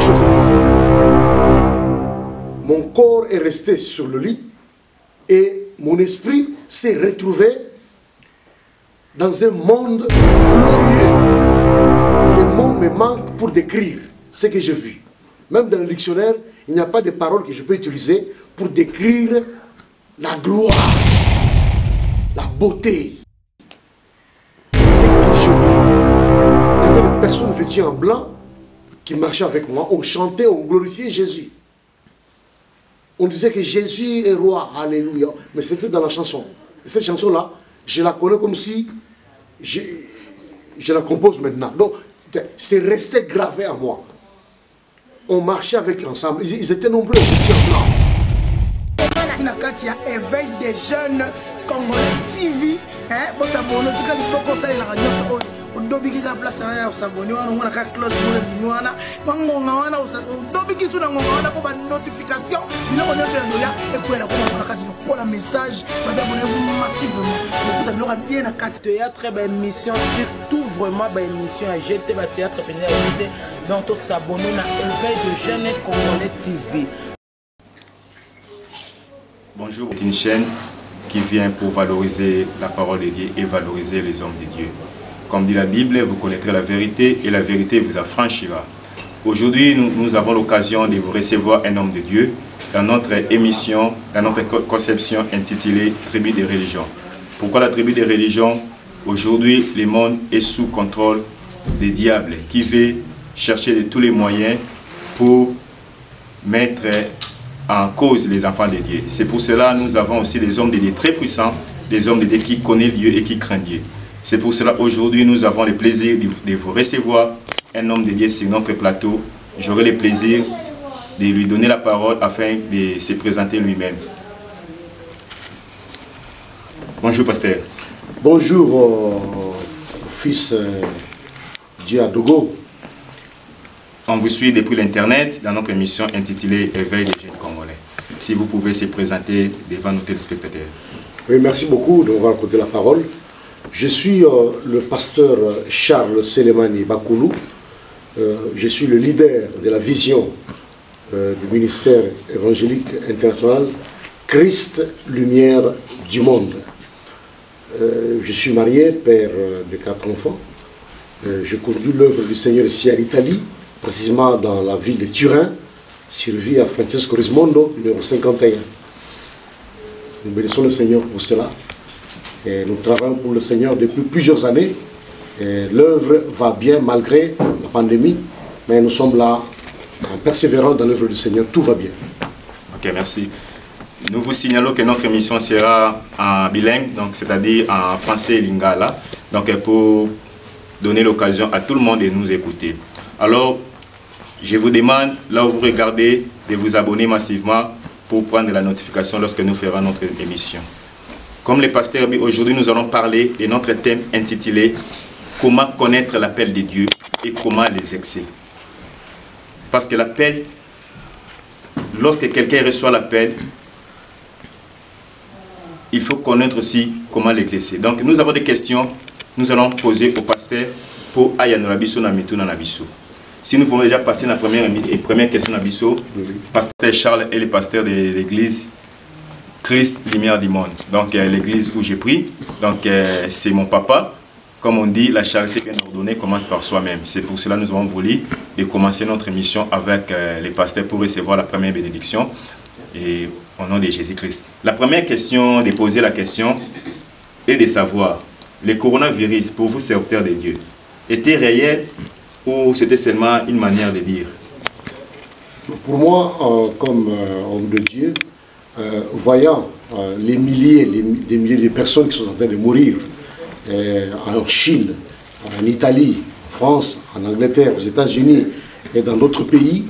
chose s'est passé. Mon corps est resté sur le lit et mon esprit s'est retrouvé dans un monde glorieux. Les mots me manquent pour décrire ce que j'ai vu. Même dans le dictionnaire, il n'y a pas de paroles que je peux utiliser pour décrire la gloire, la beauté. Ce que je vis. Il y avait des personnes vêtues en blanc qui marchaient avec moi. On chantait, on glorifiait Jésus. On disait que Jésus est roi, alléluia. Mais c'était dans la chanson. Et cette chanson-là, je la connais comme si je la compose maintenant. Donc, c'est resté gravé à moi. On marchait avec ensemble. Ils étaient nombreux, ils étaient en blanc. Il y a éveil des jeunes congolais TV. Bon, ça bon, tu as dit que ça est la radio. Dobiki ka place ya s'abonner wana ngona ka close mo wana bangonga wana dobiki suna ngonga wana ko ba notification bino ko nyotse ndoya e ko la ko ngona ka dino ko la message ba abonnez-vous massivement pour que vous bien à quatre théâtre ba émission surtout vraiment ba émission à jeter ba théâtre pénal donc to s'abonner na éveil de jeunes congolais TV. Bonjour, une chaîne qui vient pour valoriser la parole de Dieu et valoriser les hommes de Dieu. Comme dit la Bible, vous connaîtrez la vérité et la vérité vous affranchira. Aujourd'hui, nous avons l'occasion de vous recevoir un homme de Dieu dans notre émission, dans notre conception intitulée Tribu des religions. Pourquoi la tribu des religions? Aujourd'hui, le monde est sous contrôle des diables qui veulent chercher de tous les moyens pour mettre en cause les enfants de Dieu. C'est pour cela que nous avons aussi des hommes de Dieu très puissants, des hommes de Dieu qui connaissent Dieu et qui craignent Dieu. C'est pour cela qu'aujourd'hui, nous avons le plaisir de vous recevoir un homme de Dieu sur notre plateau. J'aurai le plaisir de lui donner la parole afin de se présenter lui-même. Bonjour, pasteur. Bonjour, fils Diadogo. On vous suit depuis l'Internet dans notre émission intitulée Éveil des jeunes congolais. Si vous pouvez se présenter devant nos téléspectateurs. Oui, merci beaucoup de m'avoir accordé la parole. Je suis le pasteur Charles Selemani Bakoulou. Je suis le leader de la vision du ministère évangélique international Christ, lumière du monde. Je suis marié, père de 4 enfants. Je conduis l'œuvre du Seigneur ici en Italie, précisément dans la ville de Turin, sur via Francesco Rismondo, numéro 51. Nous bénissons le Seigneur pour cela. Et nous travaillons pour le Seigneur depuis plusieurs années. L'œuvre va bien malgré la pandémie, mais nous sommes là en persévérant dans l'œuvre du Seigneur. Tout va bien. Ok, merci. Nous vous signalons que notre émission sera en bilingue, donc c'est-à-dire en français et lingala, donc pour donner l'occasion à tout le monde de nous écouter. Alors, je vous demande, là où vous regardez, de vous abonner massivement pour prendre la notification lorsque nous ferons notre émission. Comme le pasteur dit, aujourd'hui nous allons parler de notre thème intitulé « Comment connaître l'appel de Dieu et comment l'exercer ». Parce que l'appel, lorsque quelqu'un reçoit l'appel, il faut connaître aussi comment l'exercer. Donc nous avons des questions, nous allons poser au pasteur pour Ayanolabiso Namituna Nabiso. Si nous pouvons déjà passer la première question Nabiso, pasteur Charles est le pasteur de l'église Christ, lumière du monde. Donc l'église où j'ai pris, donc c'est mon papa. Comme on dit, la charité bien ordonnée commence par soi-même. C'est pour cela que nous avons voulu de commencer notre émission avec les pasteurs pour recevoir la première bénédiction et au nom de Jésus-Christ. La première question, de poser la question est de savoir, le coronavirus pour vous serviteurs de Dieu, était réel ou c'était seulement une manière de dire? Pour moi, comme homme de Dieu, voyant les milliers, des milliers de personnes qui sont en train de mourir en Chine, en Italie, en France, en Angleterre, aux États-Unis et dans d'autres pays,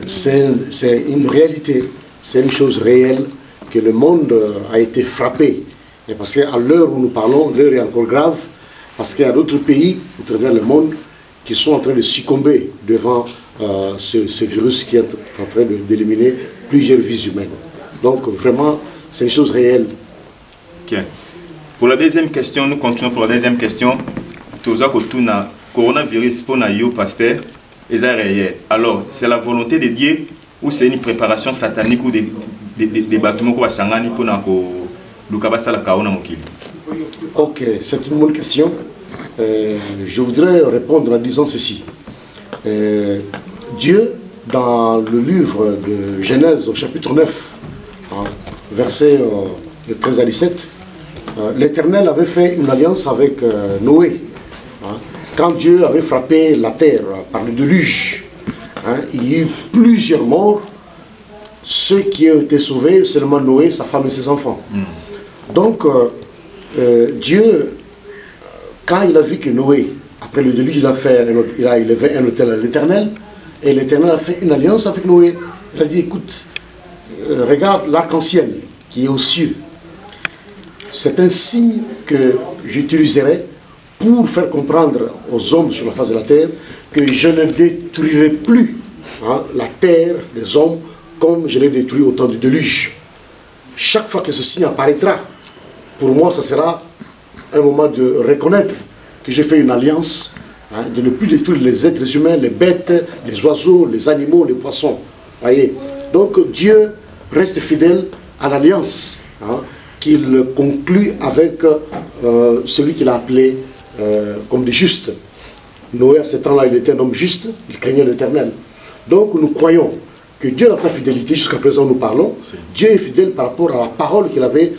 c'est une réalité, c'est une chose réelle que le monde a été frappé. Et parce qu'à l'heure où nous parlons, l'heure est encore grave, parce qu'il y a d'autres pays à travers le monde qui sont en train de succomber devant ce virus qui est en train d'éliminer plusieurs vies humaines. Donc vraiment, c'est une chose réelle. Okay. Pour la deuxième question, nous continuons pour la deuxième question. Toza Kotuna, coronavirus pour Nayo, pasteur, Et ça réel. Alors, c'est la volonté de Dieu ou c'est une préparation satanique ou des bâtiments qu'on va s'engager pour Ok, c'est une bonne question. Je voudrais répondre en disant ceci. Dieu, dans le livre de Genèse, au chapitre 9, versets 13 à 17, l'Éternel avait fait une alliance avec Noé. Quand Dieu avait frappé la terre par le déluge, il y a eu plusieurs morts. Ceux qui ont été sauvés, seulement Noé, sa femme et ses enfants. Donc, Dieu, quand il a vu que Noé, après le déluge, il a élevé un autel à l'Éternel, et l'Éternel a fait une alliance avec Noé. Il a dit, écoute, regarde l'arc-en-ciel qui est aux cieux. C'est un signe que j'utiliserai pour faire comprendre aux hommes sur la face de la terre que je ne détruirai plus la terre, les hommes, comme je l'ai détruit au temps du déluge. Chaque fois que ce signe apparaîtra, pour moi, ce sera un moment de reconnaître que j'ai fait une alliance, de ne plus détruire les êtres humains, les bêtes, les oiseaux, les animaux, les poissons. Voyez. Donc Dieu reste fidèle à l'alliance qu'il conclut avec celui qu'il a appelé comme des justes. Noé, à ce temps-là, il était un homme juste, il craignait l'Éternel. Donc nous croyons que Dieu, dans sa fidélité, jusqu'à présent nous parlons, Dieu est fidèle par rapport à la parole qu'il avait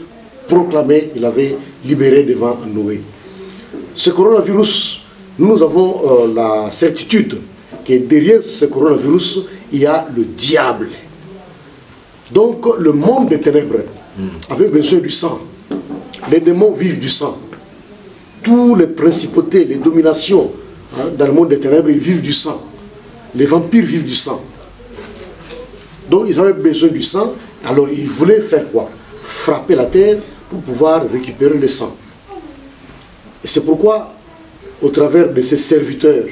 proclamée, il avait libérée devant Noé. Ce coronavirus, nous avons la certitude que derrière ce coronavirus, il y a le diable. Donc le monde des ténèbres avait besoin du sang. Les démons vivent du sang. Toutes les principautés, les dominations dans le monde des ténèbres, ils vivent du sang. Les vampires vivent du sang. Donc ils avaient besoin du sang, alors ils voulaient faire quoi? Frapper la terre pour pouvoir récupérer le sang. Et c'est pourquoi, au travers de ces serviteurs,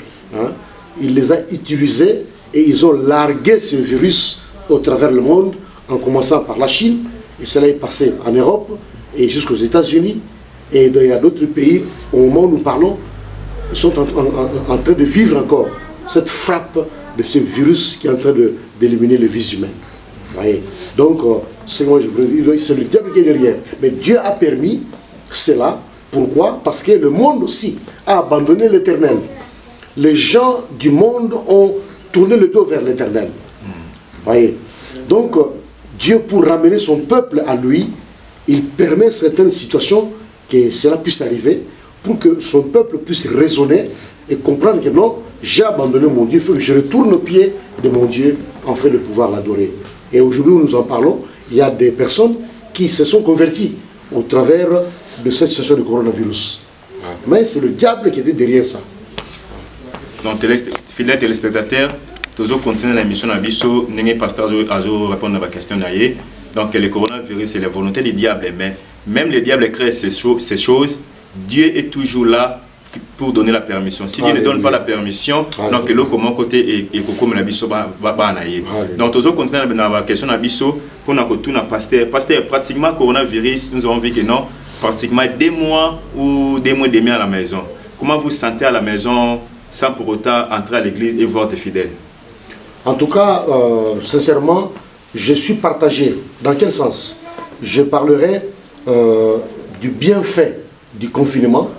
il les a utilisés et ils ont largué ce virus au travers le monde, en commençant par la Chine, et cela est passé en Europe et jusqu'aux États-Unis, et il y a d'autres pays, au moment où nous parlons, ils sont en train de vivre encore cette frappe de ce virus qui est en train d'éliminer les vies humaines. Voyez. Donc, c'est le diable qui est derrière. Mais Dieu a permis cela. Pourquoi? Parce que le monde aussi a abandonné l'Éternel. Les gens du monde ont tourné le dos vers l'Éternel. Voyez. Donc, Dieu, pour ramener son peuple à lui, il permet certaines situations que cela puisse arriver pour que son peuple puisse raisonner et comprendre que non, j'ai abandonné mon Dieu, il faut que je retourne au pied de mon Dieu afin de pouvoir l'adorer. Et aujourd'hui, nous en parlons, il y a des personnes qui se sont converties au travers de cette situation de coronavirus. Mais c'est le diable qui était derrière ça. Donc, fidèles téléspectateurs, toujours continuer la mission d'Abisso, n'est pas pasteur à répondre à la question d'ailleurs. Donc, le coronavirus, c'est la volonté du diable. Mais même le diable crée ces choses, Dieu est toujours là pour donner la permission. Si Dieu ne donne pas la permission, donc l'autre comment côté et comme la biso va naïe. Donc toujours continuer dans la question de biso pour nous tout na pasteur pratiquement coronavirus, nous avons vu que non pratiquement 2 mois ou 2 mois et demi à la maison. Comment vous sentez à la maison sans pour autant entrer à l'église et voir des fidèles? En tout cas, sincèrement, je suis partagé. Dans quel sens? Je parlerai du bienfait du confinement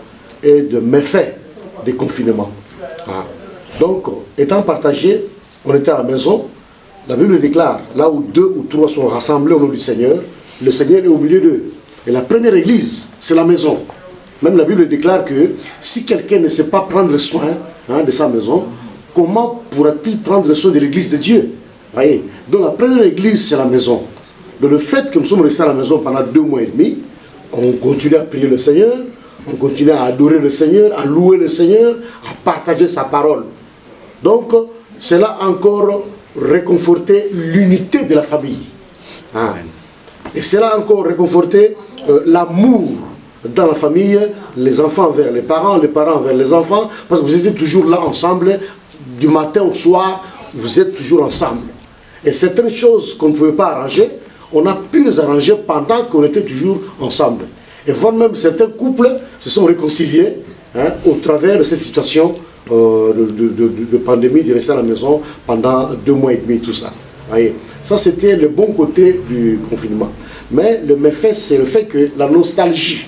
et de méfaits des confinements. Donc, étant partagé, on était à la maison. La Bible déclare, là où 2 ou 3 sont rassemblés au nom du Seigneur, le Seigneur est au milieu d'eux. Et la première église, c'est la maison. Même la Bible déclare que si quelqu'un ne sait pas prendre soin de sa maison, comment pourra-t-il prendre soin de l'église de Dieu? Voyez. Donc la première église, c'est la maison. Donc le fait que nous sommes restés à la maison pendant 2 mois et demi, on continue à prier le Seigneur, on continue à adorer le Seigneur, à louer le Seigneur, à partager sa parole. Donc, cela a encore réconforté l'unité de la famille. Et cela a encore réconforté l'amour dans la famille, les enfants envers les parents envers les enfants, parce que vous êtes toujours là ensemble, du matin au soir, vous êtes toujours ensemble. Et certaines choses qu'on ne pouvait pas arranger, on a pu les arranger pendant qu'on était toujours ensemble. Et voire même certains couples se sont réconciliés au travers de cette situation de pandémie, de rester à la maison pendant 2 mois et demi, tout ça. Voyez. Ça, c'était le bon côté du confinement. Mais le méfait, c'est le fait que la nostalgie,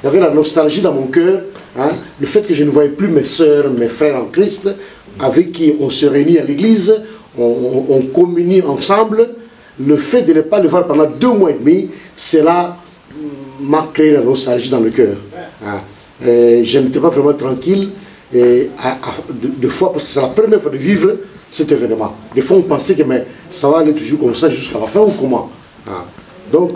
il y avait la nostalgie dans mon cœur, hein, le fait que je ne voyais plus mes sœurs, mes frères en Christ, avec qui on se réunit à l'église, on communie ensemble. Le fait de ne pas le voir pendant 2 mois et demi, cela m'a créé la nostalgie dans le cœur. Hein. Je n'étais pas vraiment tranquille, de fois, parce que c'est la première fois de vivre cet événement. Des fois, on pensait que mais, ça va aller toujours comme ça jusqu'à la fin ou comment. Hein. Donc,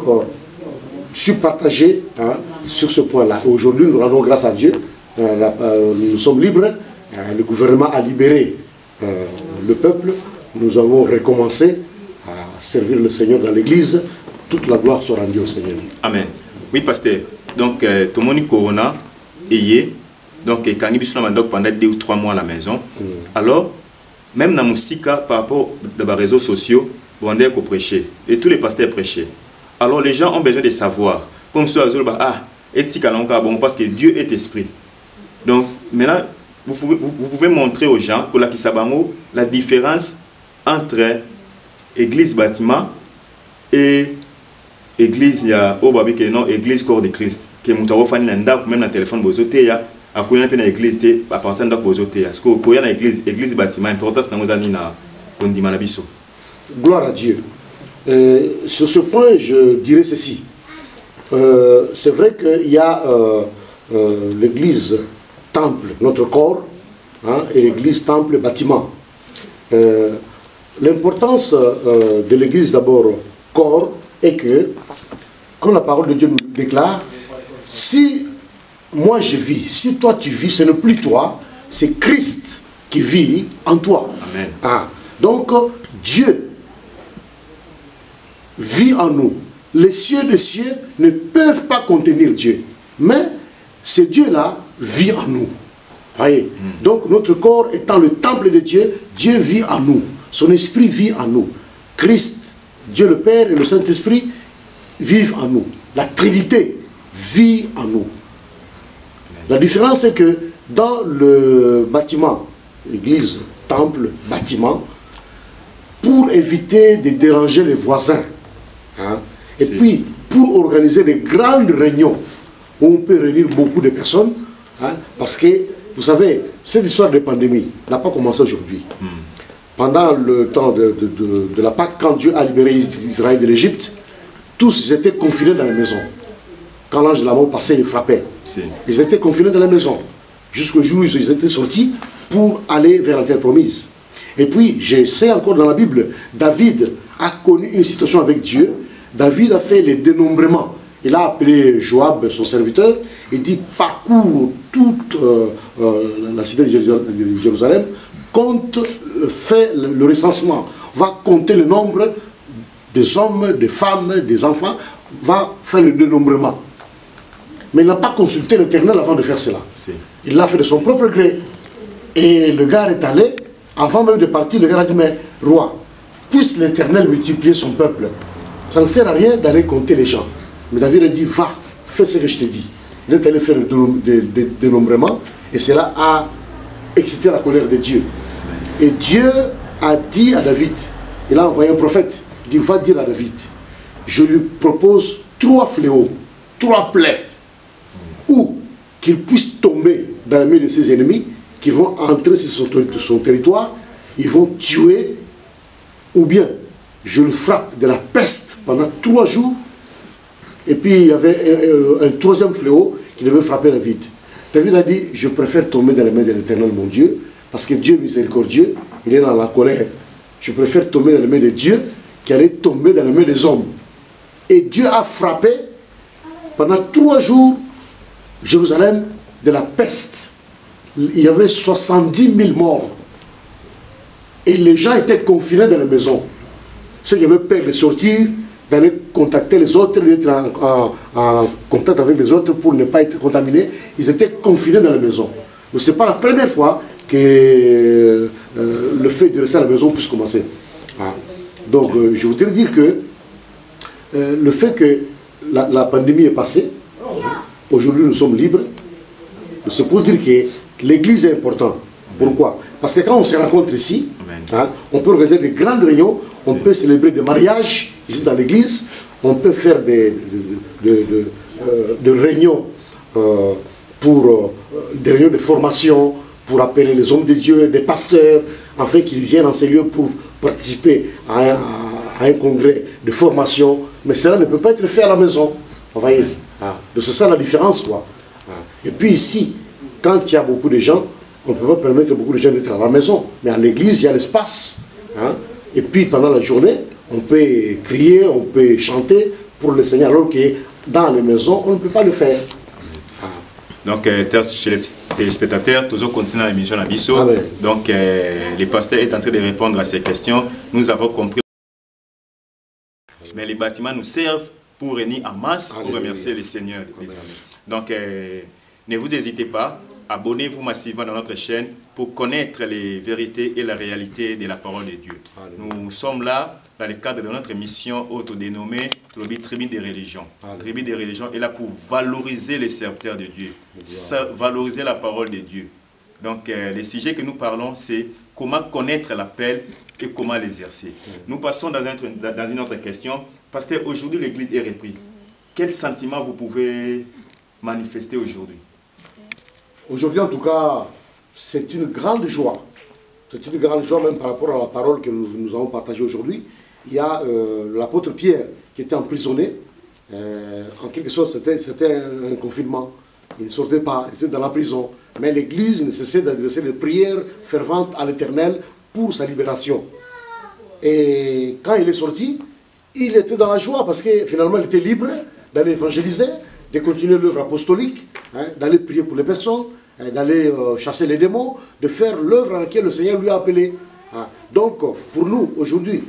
je suis partagé, hein, sur ce point-là. Aujourd'hui, nous rendons grâce à Dieu. Nous sommes libres. Le gouvernement a libéré le peuple. Nous avons recommencé à servir le Seigneur dans l'église. Toute la gloire soit rendue au Seigneur. Amen. Oui, pasteur. Donc, tout le monde corona est donc quand il y a pendant 2 ou 3 mois à la maison. Alors, même dans la musique, par rapport aux réseaux sociaux, on a prêché. Et tous les pasteurs prêchaient. Alors, les gens ont besoin de savoir. Comme ça, parce que Dieu est esprit. Donc, maintenant, vous pouvez montrer aux gens que la différence entre église bâtiment et église église corps de Christ. Que même dans le téléphone à quoi on a église à partir de bozoté. Est-ce que vous avez église bâtiment importance dans nos Gloire à Dieu. Sur ce point, je dirais ceci. C'est vrai qu'il y a l'église temple, notre corps, hein, et l'église temple, bâtiment. L'importance de l'église d'abord corps est que, comme la parole de Dieu nous déclare, si moi je vis, si toi tu vis, ce n'est plus toi, c'est Christ qui vit en toi. Amen. Ah, donc Dieu vit en nous. Les cieux des cieux ne peuvent pas contenir Dieu. Mais ce Dieu-là vit en nous. Voyez? Donc notre corps étant le temple de Dieu, Dieu vit en nous. Son esprit vit en nous. Christ, Dieu le Père et le Saint-Esprit vivent en nous. La Trinité vit en nous. La différence est que dans le bâtiment, l'église, temple, bâtiment, pour éviter de déranger les voisins, hein, et puis pour organiser des grandes réunions où on peut réunir beaucoup de personnes, hein, parce que, vous savez, cette histoire de pandémie n'a pas commencé aujourd'hui. Pendant le temps de la Pâque, quand Dieu a libéré Israël de l'Égypte, tous étaient confinés dans la maison. Quand l'ange de la mort passait, il frappait. Ils étaient confinés dans la maison. Jusqu'au jour où ils étaient sortis pour aller vers la terre promise. Et puis, je sais encore dans la Bible, David a connu une situation avec Dieu. David a fait les dénombrements. Il a appelé Joab, son serviteur. Il dit, parcours toute la cité de Jérusalem, compte, fait le recensement, va compter le nombre des hommes, des femmes, des enfants, va faire le dénombrement. Mais il n'a pas consulté l'Éternel avant de faire cela. Il l'a fait de son propre gré. Et le gars est allé, avant même de partir, le gars a dit, mais roi, puisse l'Éternel multiplier son peuple. Ça ne sert à rien d'aller compter les gens. Mais David a dit, va, fais ce que je te dis. Il est allé faire le dénombrement, et cela a excité la colère de Dieu. Et Dieu a dit à David, il a envoyé un prophète, il dit, va dire à David, je lui propose 3 fléaux, 3 plaies, ou qu'il puisse tomber dans la main de ses ennemis, qui vont entrer sur son territoire, ils vont tuer, ou bien je le frappe de la peste pendant 3 jours, et puis il y avait un 3e fléau qui devait frapper David. David a dit, je préfère tomber dans les mains de l'Éternel mon Dieu, parce que Dieu est miséricordieux, il est dans la colère. Je préfère tomber dans les mains de Dieu qu'aller tomber dans les mains des hommes. Et Dieu a frappé pendant 3 jours Jérusalem de la peste. Il y avait 70 000 morts. Et les gens étaient confinés dans la maison. Ceux qui avaient peur de sortir, d'aller contacter les autres, d'être en contact avec les autres pour ne pas être contaminés, ils étaient confinés dans la maison. Donc ce n'est pas la première fois que le fait de rester à la maison puisse commencer. Ah. Donc je voudrais dire que le fait que la pandémie est passée, aujourd'hui nous sommes libres, c'est pour dire que l'église est importante. Pourquoi? Parce que quand on se rencontre ici, hein, on peut organiser des grandes réunions, on peut célébrer des mariages ici dans l'église, on peut faire des réunions des réunions de formation pour appeler les hommes de Dieu, des pasteurs, afin qu'ils viennent en ces lieux pour participer à un congrès de formation. Mais cela ne peut pas être fait à la maison. Vous voyez? Donc c'est ça la différence, quoi. Et puis ici, quand il y a beaucoup de gens, on ne peut pas permettre à beaucoup de gens d'être à la maison. Mais à l'église, il y a l'espace. Hein? Et puis pendant la journée, on peut crier, on peut chanter pour le Seigneur, alors que dans les maisons, on ne peut pas le faire. Donc, chez les téléspectateurs, toujours continuons l'émission à Bisso. Donc, les pasteurs est en train de répondre à ces questions. Nous avons compris. Mais les bâtiments nous servent pour réunir en masse, pour remercier le Seigneur. Donc, ne vous hésitez pas. Abonnez-vous massivement dans notre chaîne pour connaître les vérités et la réalité de la parole de Dieu. Nous sommes là dans le cadre de notre mission autodénommée Tribu des religions. Tribu des religions est là pour valoriser les serviteurs de Dieu, valoriser la parole de Dieu. Donc, le sujet que nous parlons, c'est comment connaître l'appel et comment l'exercer. Nous passons dans une autre question, parce qu'aujourd'hui l'Église est reprise. Quel sentiment vous pouvez manifester aujourd'hui? Aujourd'hui, en tout cas, c'est une grande joie. C'est une grande joie même par rapport à la parole que nous avons partagée aujourd'hui. Il y a l'apôtre Pierre qui était emprisonné. En quelque sorte, c'était un confinement. Il ne sortait pas, il était dans la prison. Mais l'Église ne cessait d'adresser des prières ferventes à l'Éternel pour sa libération. Et quand il est sorti, il était dans la joie parce que finalement, il était libre d'aller évangéliser, de continuer l'œuvre apostolique, hein, d'aller prier pour les personnes, hein, d'aller chasser les démons, de faire l'œuvre à laquelle le Seigneur lui a appelé. Hein. Donc, pour nous, aujourd'hui,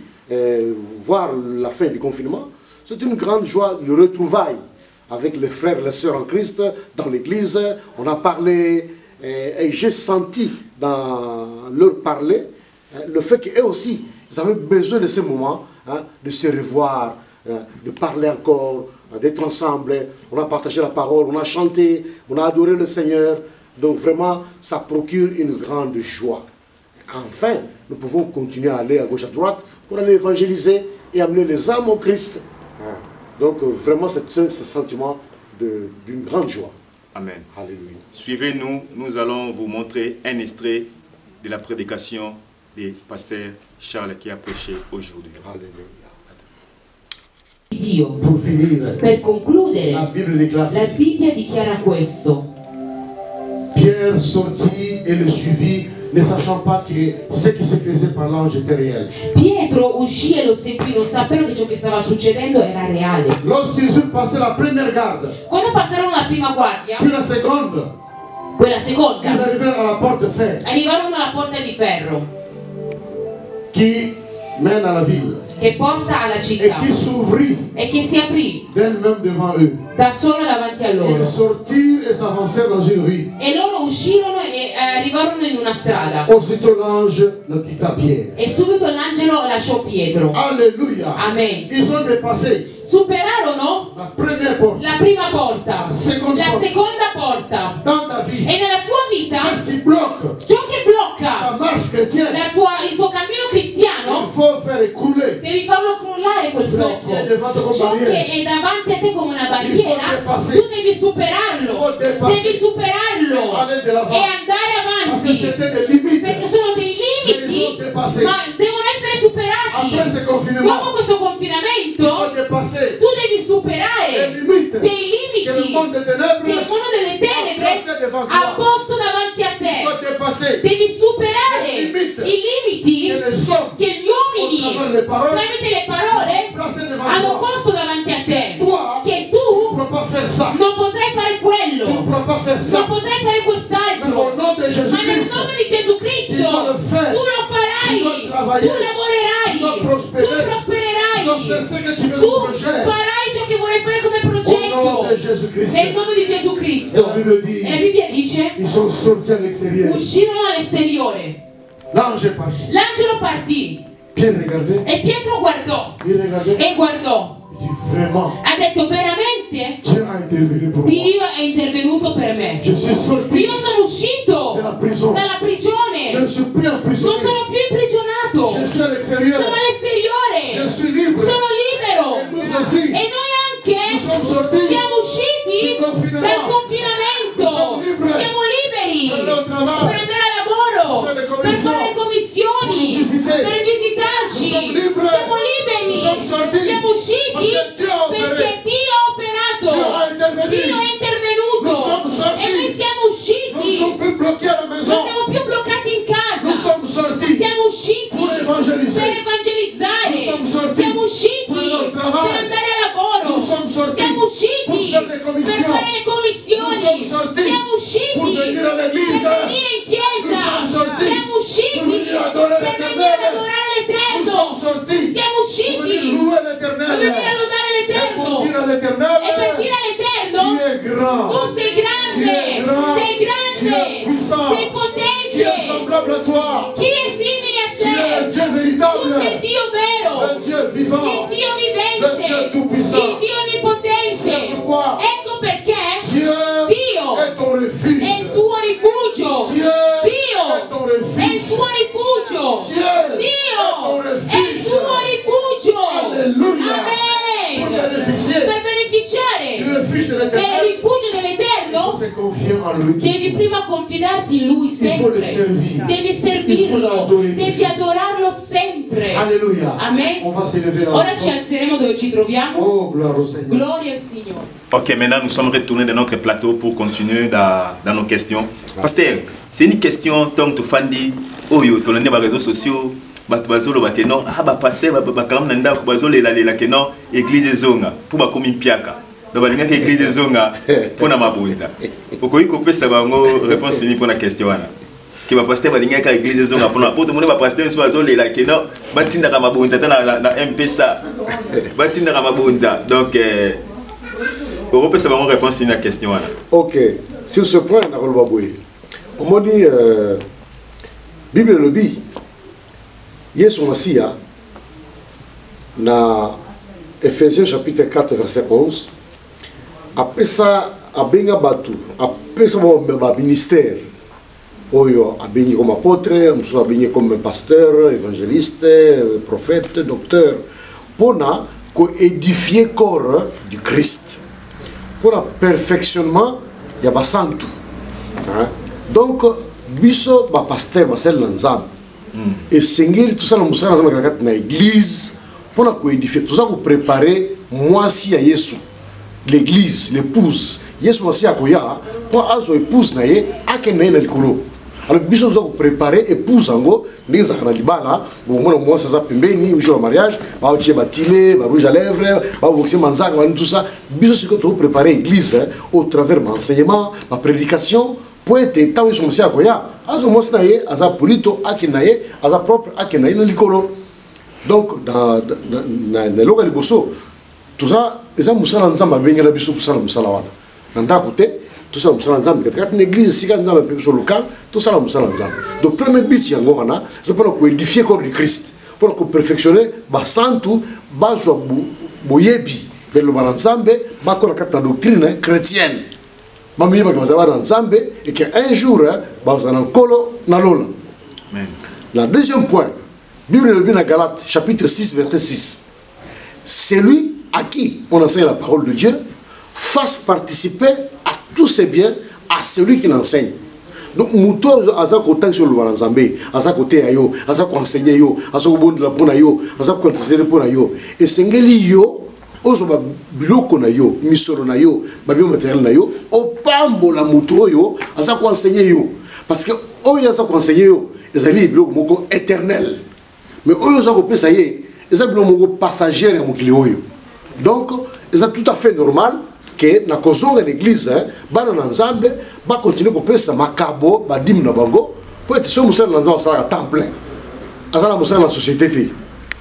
voir la fin du confinement, c'est une grande joie de retrouvailles avec les frères et les sœurs en Christ dans l'église. On a parlé et j'ai senti dans leur parler le fait qu'eux aussi, ils avaient besoin de ces moments, hein, de se revoir, de parler encore, d'être ensemble. On a partagé la parole, on a chanté, on a adoré le Seigneur. Donc vraiment, ça procure une grande joie. Enfin, nous pouvons continuer à aller à gauche, à droite pour aller évangéliser et amener les âmes au Christ. Donc vraiment, c'est un sentiment d'une grande joie. Amen. Alléluia. Suivez-nous, nous allons vous montrer un extrait de la prédication du pasteur Charles qui a prêché aujourd'hui. Alléluia. Dio. Pour finire, Per concludere, la Bibbia dichiara questo. Pierre sortit et le suivit, ne sachant pas que ce qui se faisait par l'ange était réel. Pietro uscì e lo seguì, non sapendo che ciò che stava succedendo era reale. Lorsqu'ils eurent passé la première garde, Quando passarono la prima guardia, puis la seconde, quella seconda, ils arrivèrent à la porte de fer arrivarono alla porta di ferro qui mène à la ville che porta alla et città qui s'ouvrit e che si aprì d'elle-même devant eux. da sola davanti a loro. Ils sortirent et s'avancèrent dans une rue. E loro uscirono e arrivarono in una strada. Aussitôt l'ange le quitta Pierre. E subito l'angelo lasciò Pietro. Alléluia. Amen. Ils ont dépassé Superarono la première porte. la prima porta, La seconda la porta. seconda porta. Dans ta vie, E nella tua vita qu'est-ce qui bloque ciò che ta blocca marche chrétienne? il tuo cammino Il cristiano, faut faire écouler devi farlo crollare quel ce blocco. qui est devant toi comme Ciò barrière. che è davanti a te come una barriera, dépasser. tu devi superarlo. Il faut dépasser. Devi superarlo Aller de l'avant. e andare Parce que avanti. c'était des limites. Perché sono dei Mais ils limiti, ont dépassé. ma devono essere superati. Après ce confinement, Dopo questo il faut confinamento, dépasser tu devi les superare limites dei que le limiti monde des che il ténèbres mondo delle tenebre placé devant ha toi. posto davanti a Il faut te. dépasser Devi superare Le limite. i limiti que les hommes che gli uomini au travers des paroles tramite le parole placé devant hanno toi. posto davanti a te. Toi, Che tu tu ne peux pas faire ça. non potrai fare Tu ne quello, peux pas faire ça. non potrai fare Mais au quest'altro, nom de ma nel Jésus-Christ, nome di Gesù tu Cristo dois le faire. tu lo farai, Tu dois travailler. tu lavorerai, Tu dois tu prospérer. prospererai, Tu dois faire ce que tu veux tu dans ton projet. farai ciò che vuoi fare come Au nom progetto. de Jésus-Christ. Nel nome di Gesù Et Cristo. la Bible dit, E la Bibbia dice, ils sont sortis à l'extérieur. uscirono all'esteriore. L'ange est parti. L'angelo partì Pierre regardait. e Pietro guardò Il regardait. e guardò. Il dit vraiment, Ha detto veramente Dieu a intervenu pour moi. Dio è intervenuto per me. Je suis sorti Io sono uscito de la prison dalla prigione plus non emprisonné. sono più imprigionato, Je suis à l'extérieur. sono all'esteriore, Je suis libre. sono libero. Et nous aussi. E noi anche Nous sommes sortis siamo usciti du confinement. dal confinamento, Nous sommes libres. siamo liberi Per andare al lavoro. per andare al lavoro, Per le per fare le commissioni, Per visiter. per visitarci, Nous sommes libres. siamo liberi, Nous sommes sortis. siamo usciti Parce que Dieu a opéré. perché Dio ha operato, Dieu a intervenu. Dio è intervenuto Nous sommes sortis. e noi siamo Nous ne usciti, sommes plus bloqués à la non maison. siamo più bloccati in casa. Nous sommes sortis Siamo usciti pour évangéliser. per evangelizzare, Nous sommes sortis siamo usciti pour aller au per travail. andare al lavoro, Nous sommes sortis siamo usciti pour faire les per commissions. fare le commissioni, Nous sommes sortis siamo usciti pour venir à l'église. per venire in chiesa, Nous sommes sortis siamo usciti pour venir adorer per l'Éternel. venire ad adorare Nous l'Eterno, sommes sortis siamo pour usciti venir louer per l'Éternel. venire a lodare Et l'Eterno pour dire à l'Éternel, e per dire all'Eterno tu es grand, tu sei grande, Tu es grand, sei tu es puissant, sei potente, qui est semblable à toi. chi è simile a Tu es un te? Dieu véritable, Tu sei Dio vero, un Dieu vivant. il Dio Le vivente, Dio tout-puissant. il Dio onnipotente. C'est pourquoi Ecco perché Dieu Dio est ton refuge. è il tuo rifugio. Dieu Dio est ton è il refuge. tuo rifugio. Dio è il tuo rifugio. Alléluia. Pour Amen. bénéficier Per beneficiare du refuge de del l'Éternel, rifugio il faut dell'Eterno se confier en lui. devi prima confidarti in Lui Il faut le sempre. servir. Devi Il faut servirlo, l'adorer. devi adorarlo sempre. Alléluia. Amen. On va s'élever là. Ora ci alzeremo dove ci troviamo. Oh, gloire au Seigneur. Gloria al Signore. Ok, maintenant nous sommes retournés dans notre plateau pour continuer dans nos questions. Pasteur, c'est une question tant que Fandi, Oyo, tu l'as dit sur les réseaux sociaux, Bazolo Bakeno, ah bah pasteur, Bakaram Nanda, Bazolo la Keno, église Zonga, pour Bakomi Piaka. Donc, il y a église Zonga pour na mabunza. Pourquoi il coupe ça, réponse ni pour la question. Que pasteur va dire que l'église Zonga pour tout le monde va pasteur sur Bazolo la Keno, Batinda Ramabunza, na MPSA, Batinda Ramabunza. Donc, Europe, c'est vraiment réponse à la question. Ok, sur ce point, on m'a dit, Bible le dit, Yesu Masia, dans Ephésiens chapitre 4, verset 11, après ça, Abenga Batu, après ça, mon ministère, Oyo, Abeni comme apôtre, Moussa Abeni comme pasteur, évangéliste, prophète, docteur, pour édifier le corps du Christ. Pour le perfectionnement, il y a des santu. Donc, biso ba pasteur Marcel Lanzam. Et Seigneur, tout ça, nous sommes dans l'église pour édifier, tout ça, pour préparer moi si à Yesu, l'église, l'épouse. Yesu si à Koya, pour azo épouse naie, à quel naie l'alcoolo. Alors, biso nous avons préparé épouse ango, les arabala, bon moi ça s'appelle ni au jour mariage, ba otie batile, ba rouge à lèvres, ba voxer manzak, tout ça. Biso c'est que tu préparer l'église au travers de l'enseignement, la prédication. Pour être tant que je Koya, azo moi naie, aza polito, akinaye, aza propre, akinaye na l'alcoolo. Donc dans le local bosso, tout ça, les gens moussala nzamba benga la biso tout ça moussala wana. Nanda côté tout ça moussala nzamba quand une église si quand nzamba peu local tout ça moussala nzamba. Donc premier but yango wana c'est pour édifier le corps du Christ pour perfectionner ba santu ba zo boyebi de lo banzambe ba ko la carte doctrine chrétienne. Ba mi ba ko za nzambe et qu'un jour ba za nkolo na lola. Amen. La deuxième point, Bible le dit dans Galates chapitre 6 verset 6. Celui à qui on enseigne la parole de Dieu fasse participer à tous ses biens à celui qui l'enseigne. Donc, mouto à ça côté sur le Wanzambe, à ça côté ayo, à ça enseigner yo, à ça bon de la pona yo, à ça contester le pona yo. Et sengeli yo, ozo ba biloko na yo, misoro na yo, ba bio matériel na yo, o pambo la mouto yo, à ça enseigner yo. Parce que oyo à ça enseigner yo, les ali biloko moko éternel. Mais oyo ça ko ça y est, les ali biloko moko passager ya mokili oyo. Donc, c'est tout à fait normal que na kozonga l'église, bana na nzambe, ba continuer ko pesa makabo, ba dim na bango, pour être sûr musala na nzambe sala temps plein. Azala musala na société té.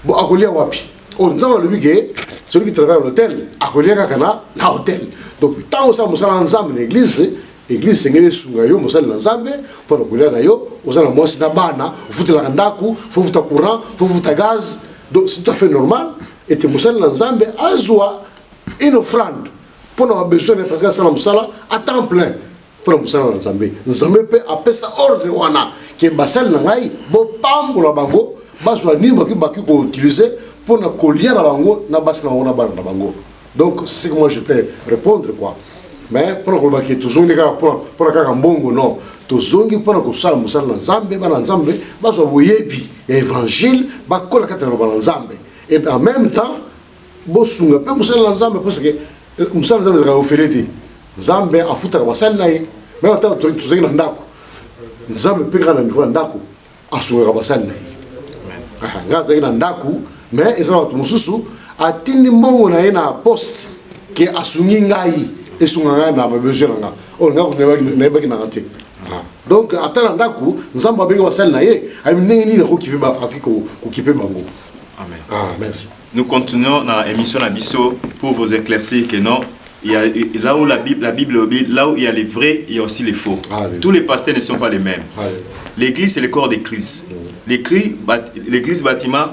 Bon akolia wapi. On nzambe le bigé, celui qui travaille à l'hôtel, akolia kana na hôtel. Donc tant ça musala na nzambe l'église, église sengeli sunga yo musala na nzambe, pour akolia na yo, osala mwasi na bana, futela ndaku, futa courant, futa gaz. Donc c'est tout à fait normal. Et tu musala na nzambe azwa une offrande pour nos besoins de faire ça à temps plein pour musala na nzambe. Nzambe peut appeler ça ordre wana que basal nangai bo pambola bango baswa ni baki ko utiliser pour na collier na bango na bas na bango. Donc c'est ce que moi je peux répondre quoi. Mais pour ko baki toujours les gars pour ka mbongo non. Tozongi pour ko sala musala na Nzambe bana Nzambe baswa boyebi évangile ba kola katana bana Nzambe. Et en même temps bosunga pe musala na Nzambe parce que musala na Nzambe ka ofeleti. Nzambe afuta ka basala na ye. Mais attends tozongi na ndako. Nzambe pe kana niveau ndako asunga ka basala na ye. Ngaza ina ndako mais ezala watu mususu atindi mbongo na ye na poste ke asungi ngai esunga ngai na besoin nga o nga ko ne baki na ngate. Donc atala ndako Nzambe abenga basala na ye ay nini na ko kipiba akiko ko kipe bango. Amen. Ah, merci. Nous continuons dans l'émission Nabiso pour vous éclaircir que non, il y a, là où la Bible, là où il y a les vrais, il y a aussi les faux. Alléluia. Tous les pasteurs ne sont pas les mêmes. Alléluia. L'église, c'est le corps de Christ. L'église bâtiment,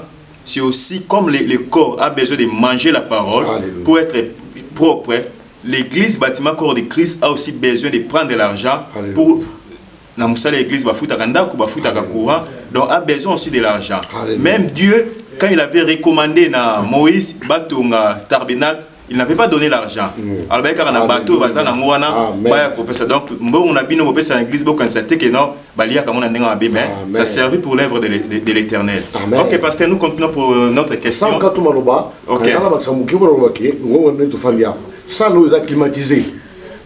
c'est aussi comme le corps a besoin de manger la parole. Alléluia. Pour être propre. L'église bâtiment, corps de Christ, a aussi besoin de prendre de l'argent pour... Dans l'église, donc a besoin aussi de l'argent. Même Dieu, quand il avait recommandé à Moïs Batunga Tabernacle, il n'avait pas donné l'argent. Alors, quand on a bateau, donc, on a bien opéré l'église, ça servait pour l'œuvre de l'Éternel. Donc, pasteur, nous continuons pour notre question. Ça nous a climatisé.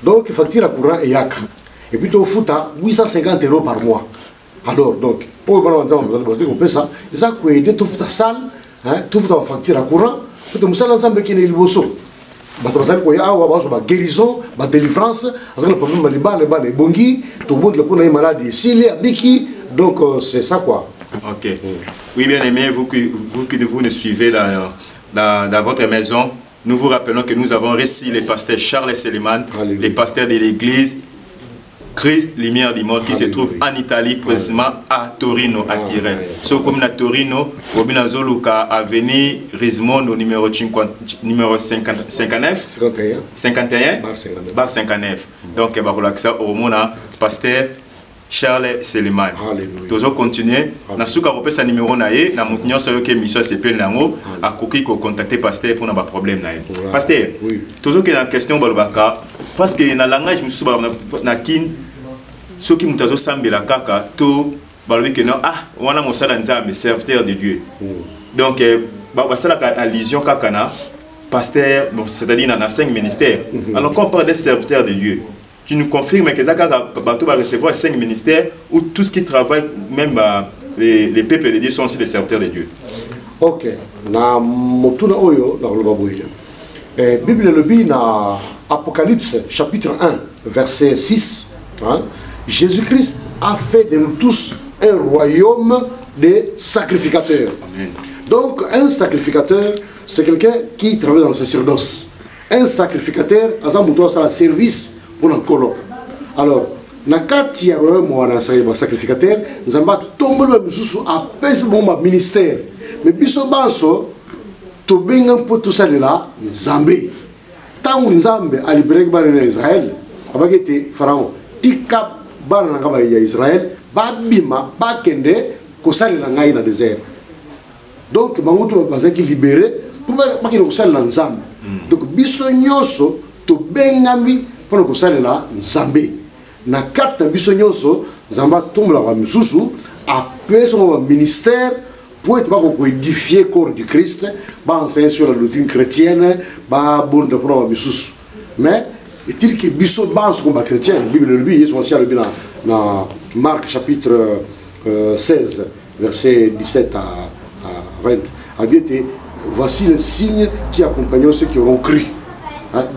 Donc, facture à courant et yaka. Et puis, au foot, 850 € par mois. Alors, donc, pour le ça, ils ont aidé tout la salle, tout la facture à courant, tout le monde ensemble qui est le bosso. Guérison, délivrance, le problème les bongi, tout le monde est malade ici, biki, donc c'est ça quoi. Ok. Oui, bien aimé, vous qui vous nous suivez dans votre maison, nous vous rappelons que nous avons reçu les pasteurs Charles Seleman, les pasteurs de l'église Christ, lumière du monde, qui se trouve en Italie, précisément à Torino, à Turin. So comme à Torino, Robina Zoluka, avenue Rismondo, numéro 59, bar 59. Donc, au Mona, pasteur Charles Seleman. Nous allons continuer. Nous allons faire numéro naé, nous allons faire que mission s'appelle Nango, à Koki ko contacter pasteur pour nos problèmes naé. Pasteur, toujours que la question balbaka, parce que dans le langage nous sommes na kin, ceux qui nous ont semblé la caca, tout balbi que non on a mon salanzame serviteur de Dieu. Donc ça la allusion kakana, pasteur, c'est-à-dire dans 5 ministères. Alors quand on parle des serviteurs de Dieu, tu nous confirmes que Zaka va recevoir 5 ministères où tout ce qui travaille, même les peuples de Dieu sont aussi des serviteurs de Dieu. Ok. Na motuna oyo na lobabuya. Bible le dit dans Apocalypse chapitre 1 verset 6. Jésus-Christ a fait de nous tous un royaume de sacrificateurs. Amen. Donc un sacrificateur, c'est quelqu'un qui travaille dans le sacerdoce. Un sacrificateur, c'est un service pour un colloque. Alors, na kati ya royaume wana sacrificateur, nous avons tombé le mususu à pèse mon ministère. Mais biso banso to benga pour tout ça là, Nzambe. Tant Nzambe a libéré bana Israël, abagete pharaon, tika bana ngaba ya Israël, babima bakende ko sali na ngai na désert. Donc bangoto bazaki libéré pour bakende ko sali na Nzambe. Donc biso nyoso to bengami pour ko sali na Nzambe. Na kata biso nyoso Nzamba tomba wa misusu a son ministère pour être édifier le corps du Christ, enseigner sur la doctrine chrétienne, bon de prendre misusu. Mais est-il que biso banse comme chrétien, la Bible le dit, dans Marc chapitre 16 verset 17 à 20, a dit voici les signes qui accompagneront ceux qui auront cru.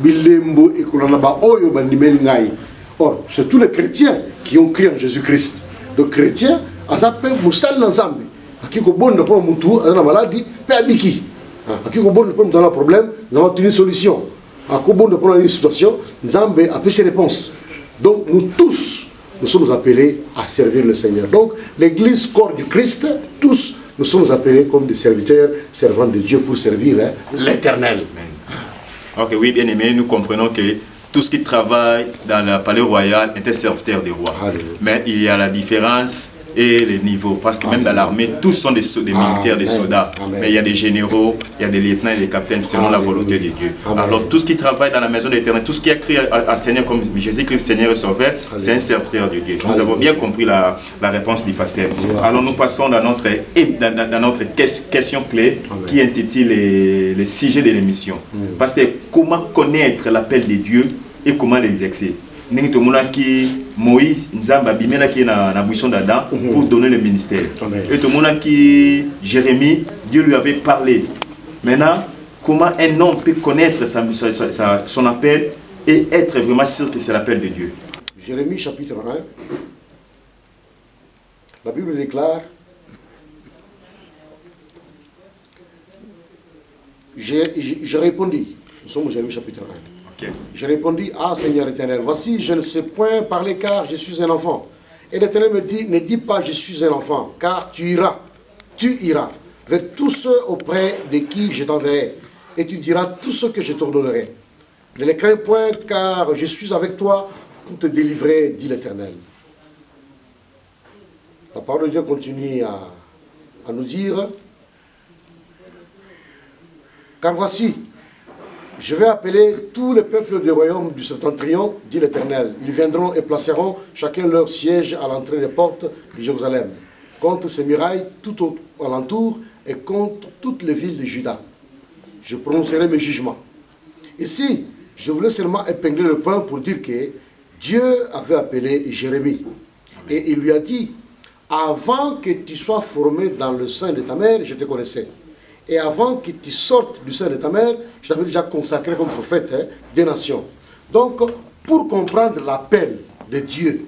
Bilembo et Kolanaba oyo bandimeli ngai. Or, c'est tous les chrétiens qui ont cru en Jésus-Christ. Donc chrétiens, à s'appelle Moussal Nzambe. Qui ko bon de pour mutu, à la maladie, pe abiki. Qui ko bon de pour dans un problème, nous avons une solution. À ko bon de pour une situation, Nzambe a fait ses réponses. Donc nous tous, nous sommes appelés à servir le Seigneur. Donc l'église corps du Christ, tous, nous sommes appelés comme des serviteurs, servants de Dieu pour servir l'Éternel. Ok, oui, bien aimé, nous comprenons que tout ce qui travaille dans le palais royal est un serviteur du roi. Alléluia. Mais il y a la différence et les niveaux. Parce que même dans l'armée, tous sont des militaires, des soldats. Amen. Mais il y a des généraux, il y a des lieutenants et des capitaines selon la volonté de Dieu. Amen. Alors tout ce qui travaille dans la maison de l'Éternel, tout ce qui a crié à Seigneur comme Jésus-Christ, Seigneur et Sauveur, c'est un serviteur de Dieu. Nous avons bien compris la réponse du pasteur. Alors nous passons dans notre question clé qui intitule les sujets de l'émission. Pasteur, comment connaître l'appel de Dieu et comment l'exercer? Moïse, Nzamba, Bimena qui est dans la buisson d'Adam pour donner le ministère. Et tout le monde qui Jérémie, Dieu lui avait parlé. Maintenant, comment un homme peut connaître son appel et être vraiment sûr que c'est l'appel de Dieu? Jérémie chapitre 1, la Bible déclare: je répondis, nous sommes au Jérémie chapitre 1. Je répondis: ah Seigneur éternel, voici je ne sais point parler car je suis un enfant. Et l'Éternel me dit: ne dis pas je suis un enfant, car tu iras vers tous ceux auprès de qui je t'enverrai, et tu diras tout ce que je t'ordonnerai. Ne les crains point, car je suis avec toi pour te délivrer, dit l'Éternel. La parole de Dieu continue à nous dire: car voici, je vais appeler tous les peuples du royaume du septentrion, dit l'Éternel. Ils viendront et placeront chacun leur siège à l'entrée des portes de Jérusalem, contre ses murailles tout alentour et contre toutes les villes de Juda. Je prononcerai mes jugements. Ici, je voulais seulement épingler le point pour dire que Dieu avait appelé Jérémie. Et il lui a dit: avant que tu sois formé dans le sein de ta mère, je te connaissais. Et avant que tu sortes du sein de ta mère, je t'avais déjà consacré comme prophète des nations. Donc, pour comprendre l'appel de Dieu,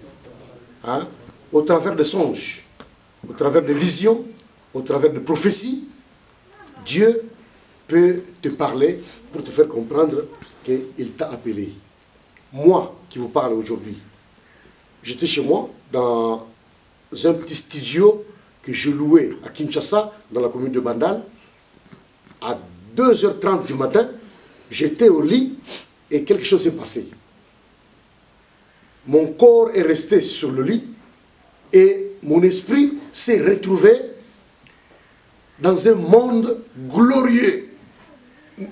au travers des songes, au travers des visions, au travers des prophéties, Dieu peut te parler pour te faire comprendre qu'il t'a appelé. Moi qui vous parle aujourd'hui, j'étais chez moi dans un petit studio que je louais à Kinshasa, dans la commune de Bandal. À 2h30 du matin, j'étais au lit et quelque chose s'est passé. Mon corps est resté sur le lit et mon esprit s'est retrouvé dans un monde glorieux.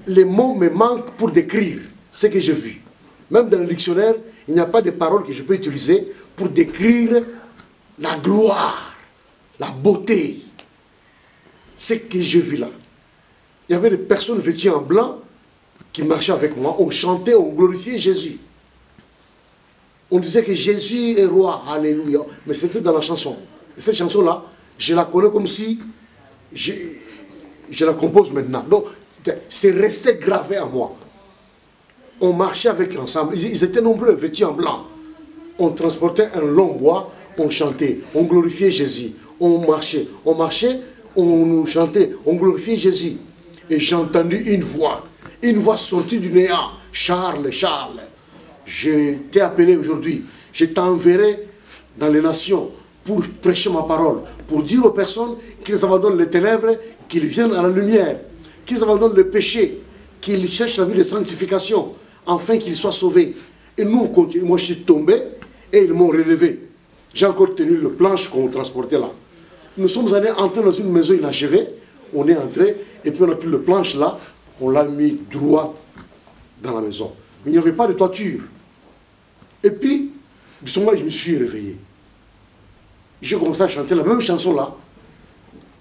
Les mots me manquent pour décrire ce que j'ai vu. Même dans le dictionnaire, il n'y a pas de paroles que je peux utiliser pour décrire la gloire, la beauté, ce que j'ai vu là. Il y avait des personnes vêtues en blanc qui marchaient avec moi. On chantait, on glorifiait Jésus. On disait que Jésus est roi, alléluia. Mais c'était dans la chanson. Et cette chanson-là, je la connais comme si je la compose maintenant. Donc, c'est resté gravé à moi. On marchait avec ensemble. Ils étaient nombreux, vêtus en blanc. On transportait un long bois, on chantait, on glorifiait Jésus. On marchait, on chantait, on glorifiait Jésus. Et j'ai entendu une voix sortie du néant. Charles, Charles, je t'ai appelé aujourd'hui. Je t'enverrai dans les nations pour prêcher ma parole, pour dire aux personnes qu'ils abandonnent les ténèbres, qu'ils viennent à la lumière, qu'ils abandonnent le péché, qu'ils cherchent la vie de sanctification, afin qu'ils soient sauvés. Et nous, on continue. Moi, je suis tombé et ils m'ont relevé. J'ai encore tenu le planche qu'on transportait là. Nous sommes allés entrer dans une maison inachevée. On est entré et puis on a pris le planche là, on l'a mis droit dans la maison. Mais il n'y avait pas de toiture. Et puis, du moment où je me suis réveillé, j'ai commencé à chanter la même chanson là.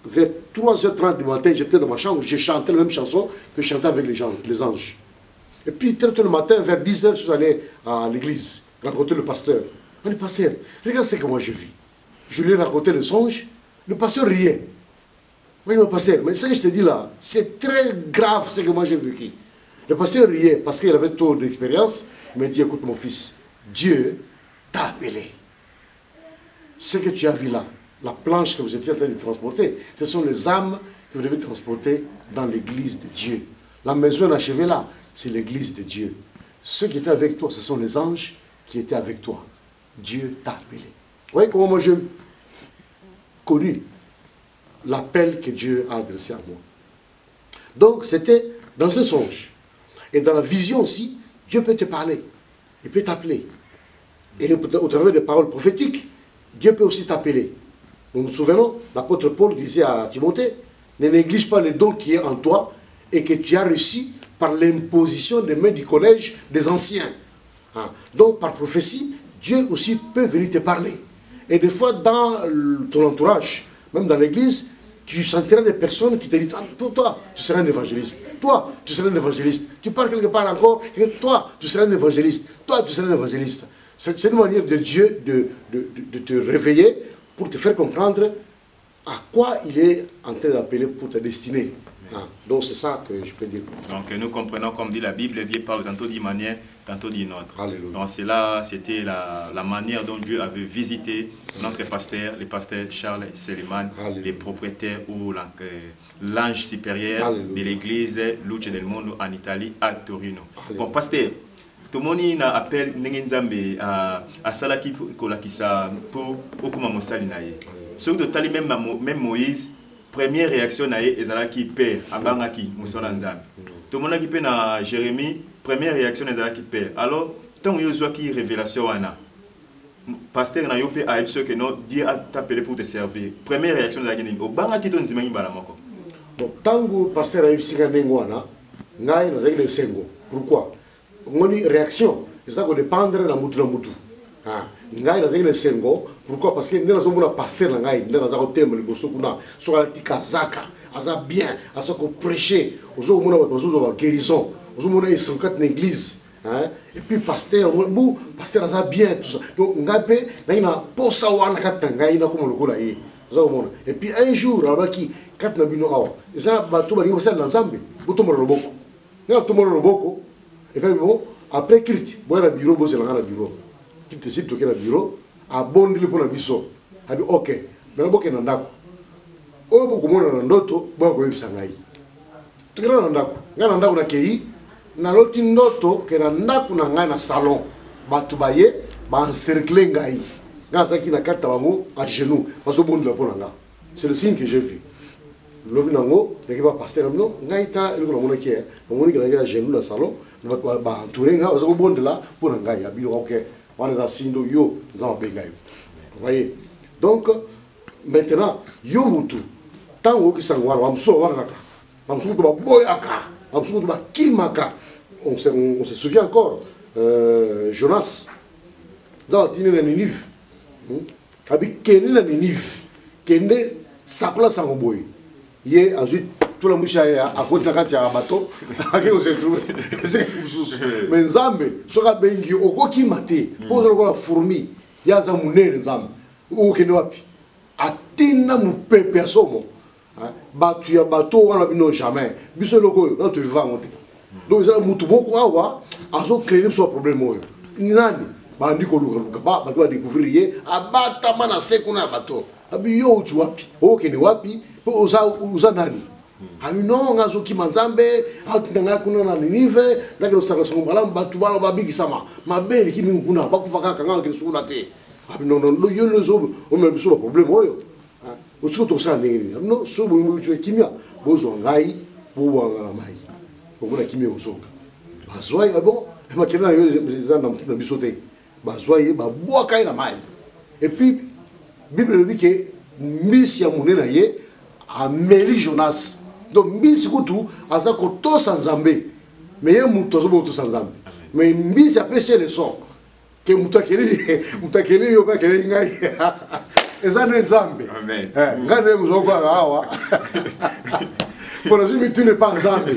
Vers 3h30 du matin, j'étais dans ma chambre, j'ai chanté la même chanson que je chantais avec les anges. Et puis, très tôt le matin, vers 10h, je suis allé à l'église, rencontrer le pasteur. On dit: pasteur, regarde ce que moi j'ai vu. Je lui ai raconté le songe, le pasteur riait. Oui, mais pasteur, mais ce que je te dis là, c'est très grave ce que moi j'ai vécu. Le pasteur riait parce qu'il avait trop d'expérience. Il m'a dit: écoute mon fils, Dieu t'a appelé. Ce que tu as vu là, la planche que vous étiez en train de transporter, ce sont les âmes que vous devez transporter dans l'église de Dieu. La maison inachevée là, c'est l'église de Dieu. Ceux qui étaient avec toi, ce sont les anges qui étaient avec toi. Dieu t'a appelé. Vous voyez comment moi j'ai connu l'appel que Dieu a adressé à moi. Donc, c'était dans ce songe. Et dans la vision aussi, Dieu peut te parler. Il peut t'appeler. Et au travers des paroles prophétiques, Dieu peut aussi t'appeler. Nous nous souvenons, l'apôtre Paul disait à Timothée, ne néglige pas le don qui est en toi et que tu as reçu par l'imposition des mains du collège des anciens. Donc par prophétie, Dieu aussi peut venir te parler. Et des fois dans ton entourage, même dans l'église, tu sentiras des personnes qui te disent, toi, tu seras un évangéliste. Toi, tu seras un évangéliste. Tu pars quelque part encore, et toi, tu seras un évangéliste. Toi, tu seras un évangéliste. C'est une manière de Dieu de te réveiller pour te faire comprendre à quoi il est en train d'appeler pour ta destinée. Donc c'est ça que je peux dire. Donc nous comprenons, comme dit la Bible, Dieu parle tantôt d'une manière, tantôt d'une autre. Alléluia. Donc cela, c'était la manière dont Dieu avait visité notre pasteur, le pasteur Charles Seleman, le propriétaire ou l'ange supérieur Alléluia. de l'église Luce del Mondo en Italie, à Torino. Alléluia. Bon, pasteur, tout le monde a appelé Nzambe à Salaki Kolakisa pour Okuma Mosali Naye. Surtout même Moïse, première réaction naïe ezalaki père abangaki musala nzambe to mona ki pe na Jérémie première réaction ezalaki père alors tant yo zwaki révélation wana pasteur na yo pe a ebso que non Dieu a t'appelé pour te servir première réaction ezalaki nini obangaki to nzima ngibala moko bon tango pasteur a ebsika ndengwana ngai na zaki sengo pourquoi ngoni réaction ça ko dépendre na mutu ngai na zaki sengo pourquoi parce que ndena zomona pasteur na ngai ndena zako tema liboso kuna so ala tikazaka aza bien aza ko prêcher ozo mona bazo ba guérison ozo mona esankat na église et puis pasteur pasteur aza bien tout ça donc ngai pe na posa wana katanga ina ko molokola ye ozo mona et puis un jour alaki kat na bino awa eza bato ba ngi na nzambe buto mo loboko ngai to mo loboko et puis bon après crit boya na bureau boze na bureau qui te cite au bureau a bon pour la biso a dit ok mais boke na ndako o boku mona na ndoto ba ko yebisa ngai tukira na ndako ngana ndako na kei na loti ndoto ke na ndako na ngai na salon batu baye ba encercler ngai ngana saki na kata bango à genoux parce que bon la pona nga c'est le signe que j'ai vu lobi nango ne pas pasteur non ngai ta le ko mona ke mona ke na genoux na salon ba entourer nga parce que bon de là pour ngai a bilo ok on est sindo yo vous voyez donc maintenant yo mutu tango ki sangwara wamso wangaka wamso to boyaka wamso to kimaka on se souvient encore Jonas dans dîner de Ninive abi kene na Ninive kende sakula sangoboy ye ensuite tout la moucha à côté quand il y a un bateau on se trouve mais nzambe soka bengi okoki mate pour la fourmi ya za munene nzambe o kende wapi atina mu pepe somo batu ya bateau wana bino jamais biso loko non tu vas monter donc ça mutu boko awa azo créer so problème oyo nani bandi ko luka ba ba découvrir ye abata mana sekuna bateau abi yo tu wapi o kende wapi pour uza nani ami non ngazo ki manzambe atanga kuna na Ninive ndakelo saka songo malamu batu bala babikisama mabeli ki minguna bakufa kaka ngalo ke sukuna te abi non lo yo no zo o me biso problème oyo o tsuko to sa ndenge non so bo mo tu kimia bozo ngai bo wanga mai ko kuna kimia usoka bazwai bon ma kena yo za na biso te bazwai ba boa kai na mai et puis Bible dit que mbisi ya munena ye ameli Jonas donc mbisi kutu aza ko to sanzambe mais ye muto zo to sanzambe mais mbisi apprécier le son que mutakeli yo ba kele ngai eza ne nzambe amen ngane muzoko awa pour nous tu n'es pas nzambe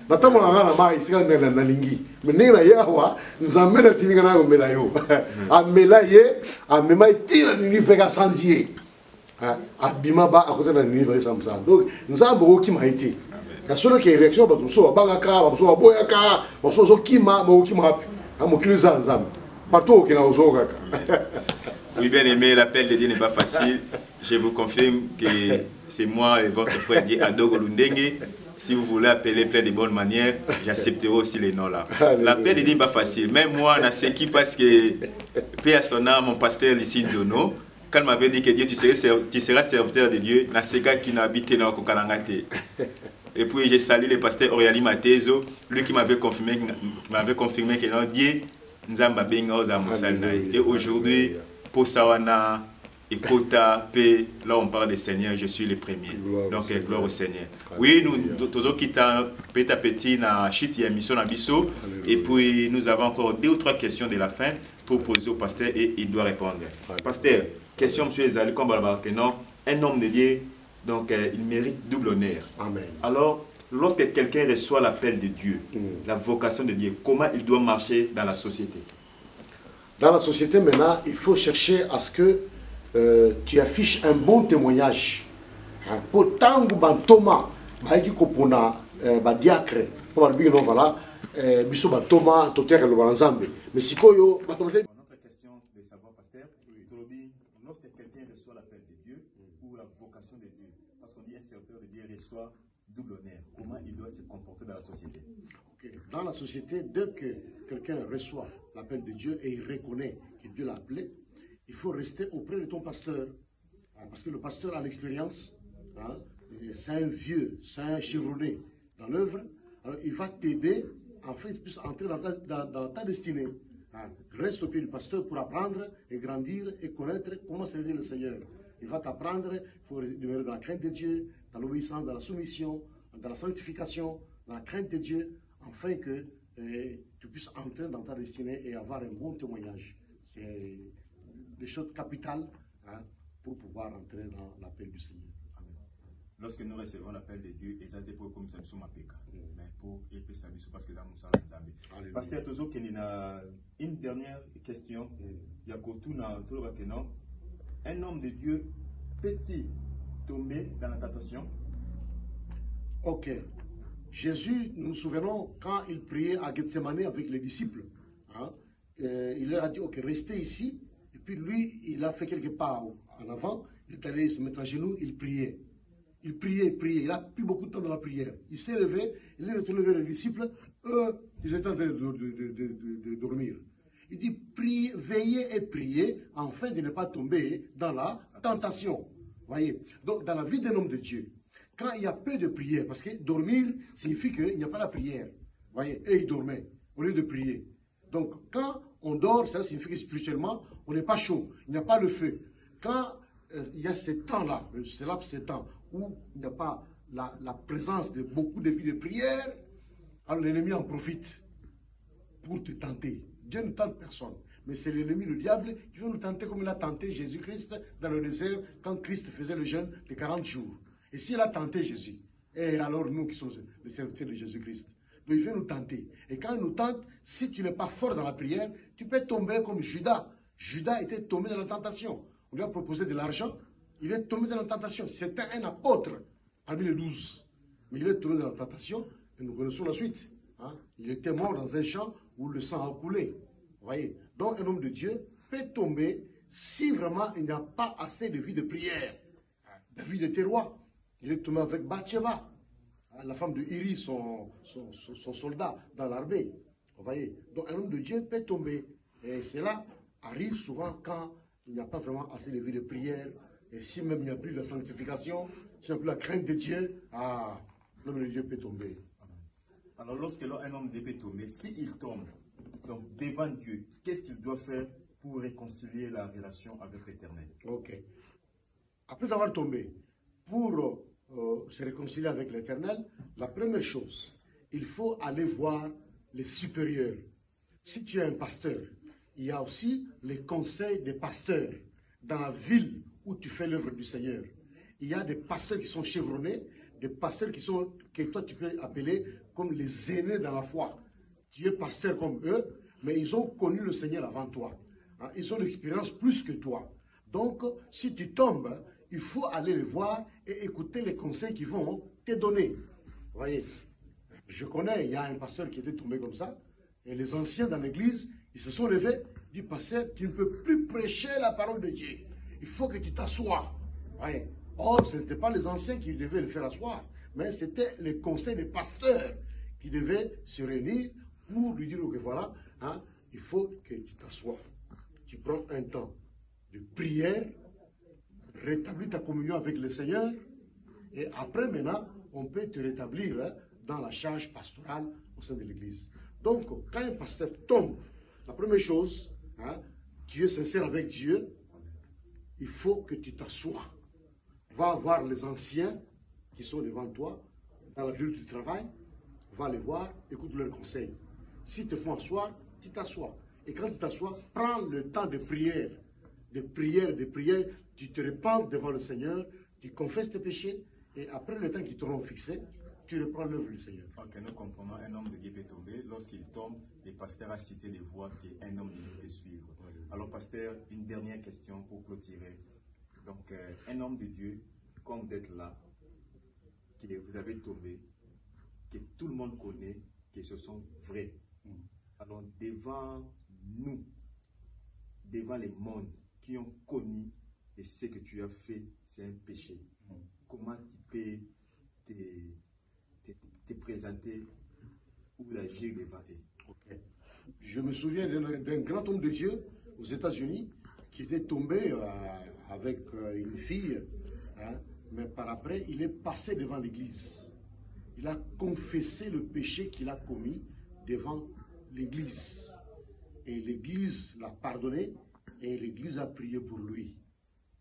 natamo na mai sika na lingi mais nina yawa nzambe na timinga na mela yo amela ye amema tira ni peka sandier abima ba à côté de l'univers samsa donc nzambe okima été ka solo ke réaction ba so bangaka ba so boyaka ba so kima ba okima hapi amokilo za nzambe partout que na ozoka. Oui, bien aimé, l'appel de Dieu n'est pas facile. Je vous confirme que c'est moi et votre frère dit Adogo Lundenge. Si vous voulez appeler plein de bonnes manières, j'accepterai aussi les noms là. L'appel de Dieu n'est pas facile. Même moi, on a ce qui parce que paix à son âme, mon pasteur ici Diono, quand il m'avait dit que Dieu, tu seras serviteur de Dieu, na seka qui n'habite dans Kokanangate. Et puis j'ai salué le pasteur Oriali Matezo, lui qui m'avait confirmé que non, Dieu, Nzamba Benga Oza Mosalnaï. Et aujourd'hui, pour Sawana, Écota, paix, là on parle des Seigneurs, je suis le premier. Donc gloire au Seigneur. Oui, nous tous qui petit à petit na chiti émission na biso et puis nous avons encore 2 ou 3 questions de la fin pour poser au pasteur et il doit répondre. Pasteur, question monsieur Ezali comme que non, un homme de Dieu donc il mérite double honneur. Amen. Alors lorsque quelqu'un reçoit l'appel de Dieu, la vocation de Dieu, comment il doit marcher dans la société? Dans la société maintenant, il faut chercher à ce que tu affiches un bon témoignage. Pour tant que Thomas, qui kopona diacre, pour le bien voilà, biso Thomas, toter le ensemble. Mais si koyo, notre question de savoir, pasteur, lorsque quelqu'un reçoit l'appel de Dieu ou la vocation de Dieu, parce qu'on dit un serviteur de Dieu reçoit double honneur, comment il doit se comporter dans la société? Dans la société, dès que quelqu'un reçoit l'appel de Dieu et il reconnaît que Dieu l'a appelé, il faut rester auprès de ton pasteur. Parce que le pasteur a l'expérience, c'est un vieux, c'est un chevronné dans l'œuvre. Alors il va t'aider, en fait, tu puisses entrer dans ta destinée. Reste au pied du pasteur pour apprendre et grandir et connaître comment servir le Seigneur. Il va t'apprendre, il faut demeurer dans la crainte de Dieu, dans l'obéissance, dans la soumission, dans la sanctification, dans la crainte de Dieu, afin que tu puisses entrer dans ta destinée et avoir un bon témoignage. C'est des choses capitales pour pouvoir entrer dans l'appel du Seigneur. Amen. Lorsque nous recevons l'appel de Dieu, et ça pour comme ça nous sommes mais pour épier ça parce que nous sommes en Pasteur Tozo, il y a une dernière question. Il y a un homme de Dieu peut-il tomber dans la tentation? Ok. Jésus, nous nous souvenons, quand il priait à Gethsemane avec les disciples, il leur a dit, ok, restez ici. Et puis lui, il a fait quelques pas en avant, il est allé se mettre à genoux, il priait. Il priait, il priait. Il a pris beaucoup de temps dans la prière. Il s'est levé, il est retourné vers les disciples. Eux, ils étaient en train de dormir. Il dit, priez, veillez et priez, afin de ne pas tomber dans la tentation. Voyez. Donc, dans la vie d'un homme de Dieu, quand il y a peu de prière, parce que dormir signifie qu'il n'y a pas la prière. Voyez. Et il dormait, au lieu de prier. Donc, quand on dort, ça signifie que spirituellement, on n'est pas chaud, il n'y a pas le feu. Quand il y a ce temps-là, ce laps de temps où il n'y a pas la présence de beaucoup de vies de prière, alors l'ennemi en profite pour te tenter. Dieu ne tente personne, mais c'est l'ennemi, le diable, qui veut nous tenter comme il a tenté Jésus-Christ dans le désert quand Christ faisait le jeûne de 40 jours. Et s'il a tenté Jésus, et alors nous qui sommes les serviteurs de Jésus-Christ, donc il veut nous tenter. Et quand il nous tente, si tu n'es pas fort dans la prière, tu peux tomber comme Judas. Judas était tombé dans la tentation. On lui a proposé de l'argent, il est tombé dans la tentation. C'était un apôtre parmi les 12. Mais il est tombé dans la tentation, et nous connaissons la suite. Il était mort dans un champ où le sang a coulé. Vous voyez? Donc un homme de Dieu peut tomber si vraiment il n'y a pas assez de vie de prière. David était roi. Il est tombé avec Bathsheba, la femme de Iri, son soldat dans l'armée. Vous voyez? Donc un homme de Dieu peut tomber. Et cela arrive souvent quand il n'y a pas vraiment assez de vie de prière. Et si même il n'y a plus de sanctification, s'il n'y a plus la crainte de Dieu, l'homme de Dieu peut tomber. Alors lorsque un homme de Dieu peut tomber, s'il tombe donc devant Dieu, qu'est-ce qu'il doit faire pour réconcilier la relation avec l'Éternel? Ok. Après avoir tombé, pour se réconcilier avec l'Éternel, la première chose, il faut aller voir les supérieurs. Si tu es un pasteur, il y a aussi les conseils des pasteurs dans la ville où tu fais l'œuvre du Seigneur. Il y a des pasteurs qui sont chevronnés, des pasteurs que toi tu peux appeler comme les aînés dans la foi. Tu es pasteur comme eux, mais ils ont connu le Seigneur avant toi. Ils ont l'expérience plus que toi. Donc, si tu tombes, il faut aller les voir et écouter les conseils qu'ils vont te donner. Vous voyez, je connais, il y a un pasteur qui était tombé comme ça, et les anciens dans l'église, ils se sont levés, dit, pasteur, tu ne peux plus prêcher la parole de Dieu. Il faut que tu t'assoies. Voyez. Or, ce n'était pas les anciens qui devaient le faire asseoir, mais c'était les conseils des pasteurs qui devaient se réunir pour lui dire que voilà, il faut que tu t'assoies. Tu prends un temps de prière, rétablis ta communion avec le Seigneur, et après maintenant, on peut te rétablir dans la charge pastorale au sein de l'église. Donc, quand un pasteur tombe, la première chose, tu es sincère avec Dieu, il faut que tu t'assoies. Va voir les anciens qui sont devant toi, dans la ville du travail, va les voir, écoute leurs conseils. S'ils te font asseoir, tu t'assois. Et quand tu t'assois, prends le temps de prière, tu te repens devant le Seigneur, tu confesses tes péchés, et après le temps qu'ils t'auront fixé, tu reprends l'œuvre du Seigneur. Ok, nous comprenons, un homme de Dieu peut tomber. Lorsqu'il tombe, le pasteur a cité des voies qu'un homme de Dieu peut suivre. Alors, pasteur, une dernière question pour clôturer. Donc, un homme de Dieu, comme d'être là, que vous avez tombé, que tout le monde connaît, que ce sont vrais. Alors, devant nous, devant les mondes qui ont connu et ce que tu as fait, c'est un péché. Comment tu peux te présenter ou agir devant eux? Okay. Je me souviens d'un grand homme de Dieu aux États-Unis qui était tombé avec une fille, hein, mais par après, il est passé devant l'église. Il a confessé le péché qu'il a commis devant l'église. Et l'église l'a pardonné et l'église a prié pour lui.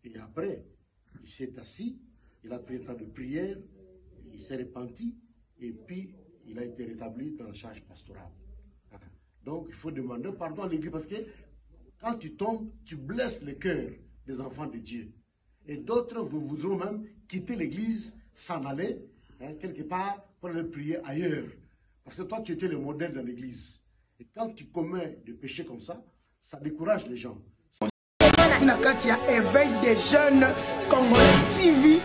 Et après, il s'est assis, il a pris un temps de prière, il s'est repenti et puis il a été rétabli dans la charge pastorale. Donc il faut demander pardon à l'église parce que quand tu tombes, tu blesses le cœur des enfants de Dieu. Et d'autres voudront même quitter l'église, s'en aller, hein, quelque part pour aller prier ailleurs. Parce que toi, tu étais le modèle dans l'église. Et quand tu commets des péchés comme ça décourage les gens. Il y a éveil des jeunes congolais TV.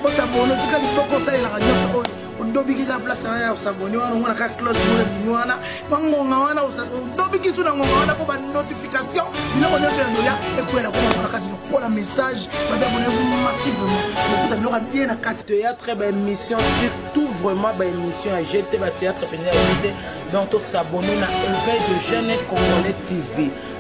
Bon, ça bon, tu peux dire que ça est la radio. Dobi ki ka place ya usaboni wana ngona ka close mule mwana bangonga wana dobi ki suna ngonga wana ko ba notification biloko nyonso ya doya ekwela ko ngona kati no kola message ba abonnez-vous massivement pour biloko bien na kati théâtre ba émission surtout vraiment ba émission à jeter ba théâtre pénal donc to s'abonner na éveil de jeunes congolais TV.